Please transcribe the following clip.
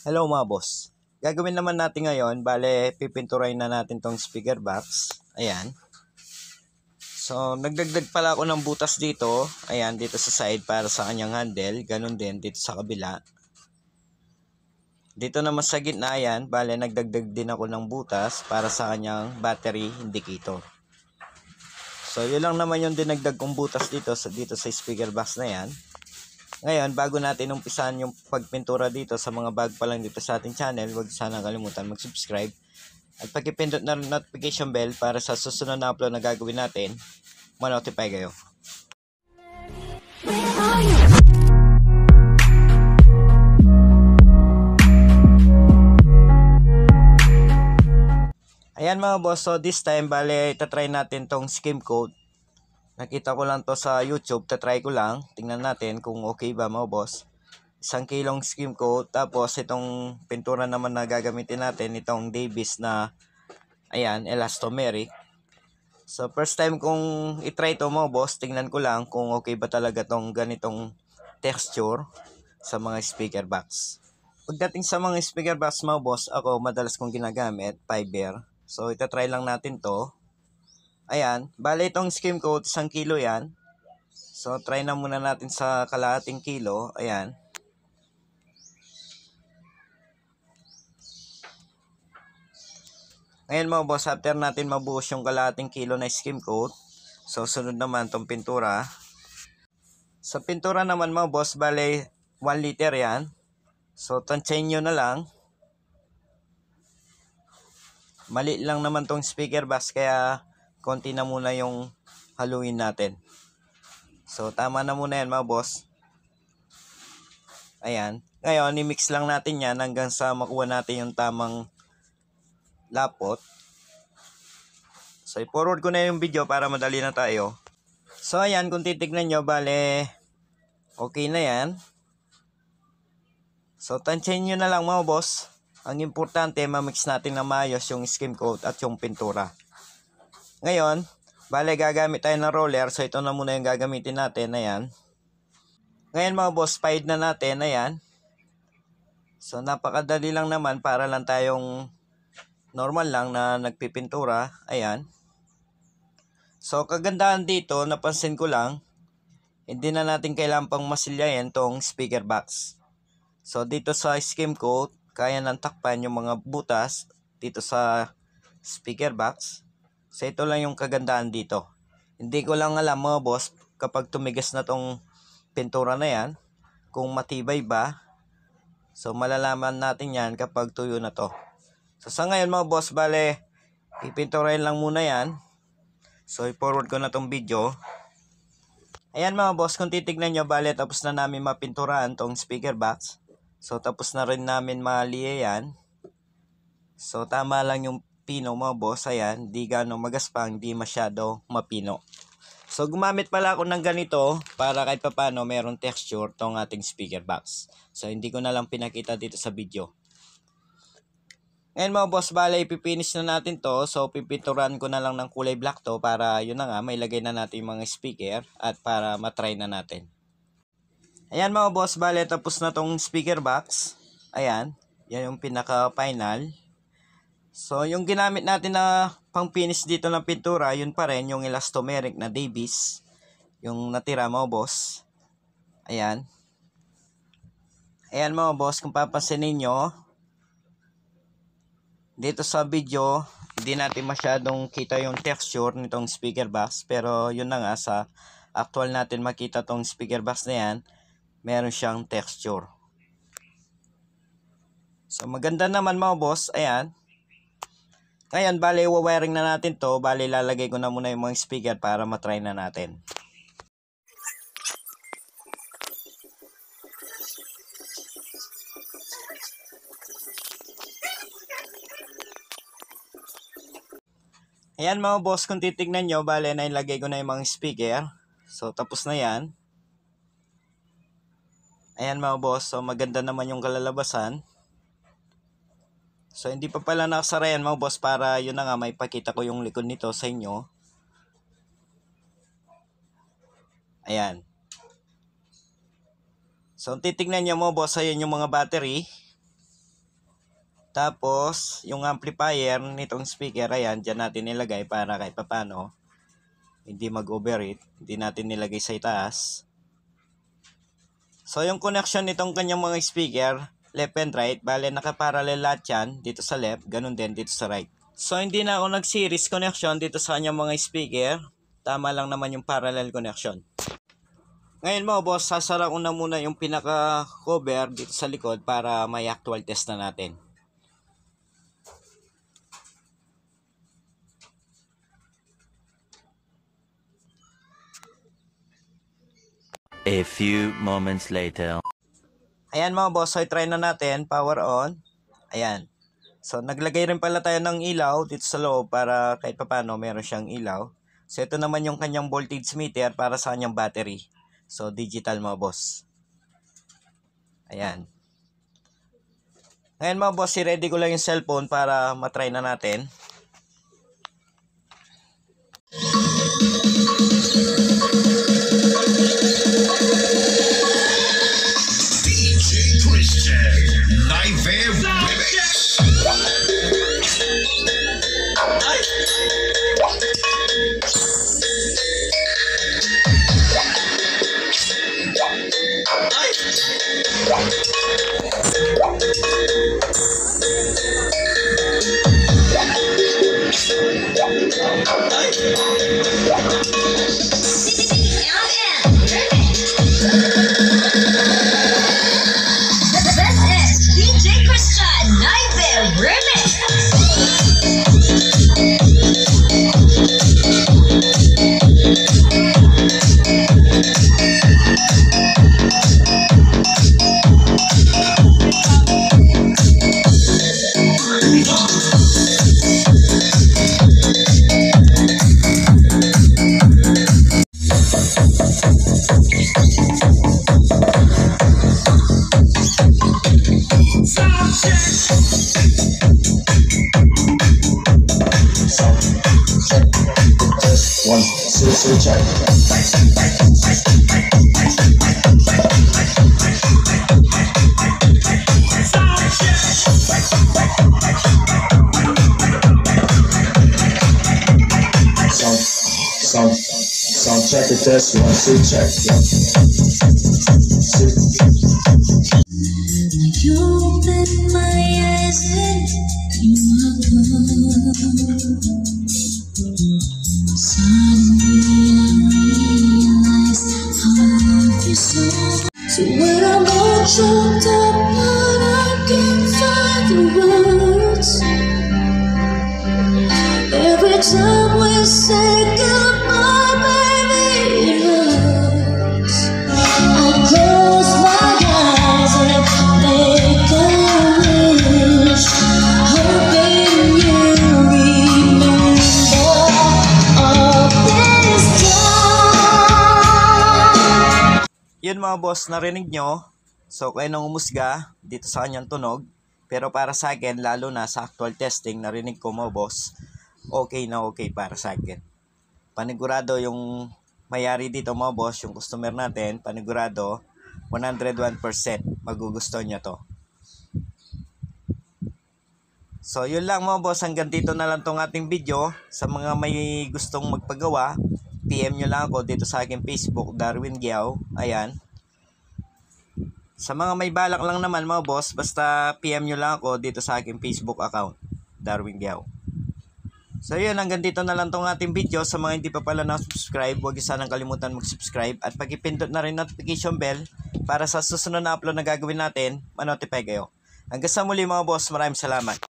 Hello mga boss. Gagawin naman natin ngayon, bale pipinturahin na natin tong speaker box. Ayan. So, nagdagdag pala ako ng butas dito. Ayan, dito sa side para sa kanyang handle. Ganun din dito sa kabila. Dito naman sa gitna, ayan, bale nagdagdag din ako ng butas para sa kanyang battery indicator. So, yun lang naman yung dinagdag kong butas dito sa speaker box na yan. Ngayon, bago natin umpisahan yung pagpintura dito sa mga bago pa lang dito sa ating channel, huwag sana kalimutan mag-subscribe at pag-ipindot na notification bell para sa susunod na upload na gagawin natin, ma-notify kayo. Ayan mga boss, so this time, bale, itatry natin tong skim coat. Nakita ko lang to sa YouTube, tatry ko lang. Tingnan natin kung okay ba mga boss. 1 kilong skim coat, tapos itong pintura naman na gagamitin natin, itong Davis na, ayan, elastomeric. So first time kong itry to mga boss, tingnan ko lang kung okay ba talaga tong ganitong texture sa mga speaker box. Pagdating sa mga speaker box mga boss, ako madalas kong ginagamit, fiber. So itatry lang natin to. Ayan, bale itong skim coat, 1 kilo yan. So try na muna natin sa kalahating kilo, ayan. Ngayon mga boss, after natin mabuhos yung kalahating kilo na skim coat, so sunod naman tong pintura. Sa pintura naman mga boss, bale 1 liter yan. So tansyahin nyo na lang. Mali lang naman tong speaker box, kaya konti na muna yung haluin natin. So tama na muna yan mga boss. Ayan. Ngayon, i-mix lang natin yan hanggang sa makuha natin yung tamang lapot. So i-forward ko na yung video para madali na tayo. So ayan, kung titignan nyo, bale okay na yan. So tansyahin nyo na lang mga boss. Ang importante, ma-mix natin na maayos yung skim coat at yung pintura. Ngayon, bale gagamit tayo ng roller. So ito na muna yung gagamitin natin. Ayan. Ngayon mga boss, paid na natin. Ayan. So napakadali lang naman, para lang tayong normal lang na nagpipintura. Ayan. So kagandahan dito, napansin ko lang, hindi na natin kailangan pang masilyain tong speaker box. So dito sa skim coat, kaya nang takpan yung mga butas dito sa speaker box. So ito lang yung kagandahan dito. Hindi ko lang alam mga boss, kapag tumigas na tong pintura na yan, kung matibay ba. So malalaman natin yan kapag tuyo na to. So sa ngayon mga boss, bale pipinturahin lang muna yan. So i-forward ko na tong video. Ayan mga boss, kung titignan nyo, bale tapos na namin mapinturahan tong speaker box. So tapos na rin namin maliya yan. So tama lang yung pino mga boss. Ayan, di gano'ng magaspang, di masyado mapino. So gumamit pala ako ng ganito para kahit papano merong texture tong ating speaker box. So hindi ko na lang pinakita dito sa video. Ngayon mga boss, bale ipipinish na natin to. So pipinturan ko na lang ng kulay black to, para yun na nga, may lagay na natin yung mga speaker at para matry na natin. Ayan mga boss, bale tapos na tong speaker box. Ayan, yan yung pinaka final. So yung ginamit natin na pang finish dito ng pintura, yun pa rin yung elastomeric na Davis, yung natira mga boss. Ayan. Ayan mga boss, kung papansinin nyo, dito sa video, hindi natin masyadong kita yung texture nitong speaker box. Pero yun na nga, sa actual natin makita tong speaker box na yan, meron siyang texture. So maganda naman mga boss. Ayan. Ngayon, bale wiring na natin to. Bale lalagay ko na muna yung mga speaker para matry na natin. Ayan mga boss, kung titignan nyo, bale na ilagay ko na yung mga speaker. So tapos na yan. Ayan mga boss, so maganda naman yung kalalabasan. So hindi pa pala nakasara yan mga boss, para yun na nga, may pakita ko yung likod nito sa inyo. Ayan. So titignan nyo mga boss, ayan yung mga battery. Tapos, yung amplifier nitong speaker, ayan, dyan natin nilagay para kahit papano hindi mag-overheat. Hindi natin nilagay sa itaas. So, yung connection nitong kanyang mga speaker, left and right, bale nakaparallel lahat yan dito sa left, ganun din dito sa right. So, hindi na ako nag-series connection dito sa kanyang mga speaker. Tama lang naman yung parallel connection. Ngayon mga boss, sasara ko na muna yung pinaka-cover dito sa likod para may actual test na natin. A few moments later. Ayan mga boss, so try na natin, power on. Ayan. So naglagay rin pala tayo ng ilaw dito sa loob para kahit papano meron siyang ilaw. So ito naman yung kanyang voltage meter para sa kanyang battery. So digital mga boss. Ayan. Ngayon mga boss, i-ready ko lang yung cellphone para matry na natin. Sound check it, test 1, 2, check. You open my eyes and you are gone. Suddenly I realize how I love you so. So when I'm all choked up and I can't find the words, every time we say goodbye, baby, it hurts. I close my eyes and make a wish, hoping you remember all this time. Yun mga boss, narinig nyo. So kayo nang umusga dito sa kanyang tunog. Pero para sa akin, lalo na sa actual testing, narinig ko mga boss, okay na okay para sa akin. Panigurado yung mayari dito mga boss, yung customer natin, panigurado 101% magugustuhan niya to. So yun lang mga boss, hanggang dito na lang tong ating video. Sa mga may gustong magpagawa, PM nyo lang ako dito sa aking Facebook, Darwin Giao. Ayan. Sa mga may balak lang naman mga boss, basta PM nyo lang ako dito sa aking Facebook account, Darwin Giao. So yun, hanggang dito na lang tong ating video. Sa mga hindi pa pala na-subscribe, huwag sanang kalimutan mag-subscribe at pag-ipindot na rin notification bell para sa susunod na upload na gagawin natin, ma-notify kayo. Hanggang sa muli mga boss, maraming salamat.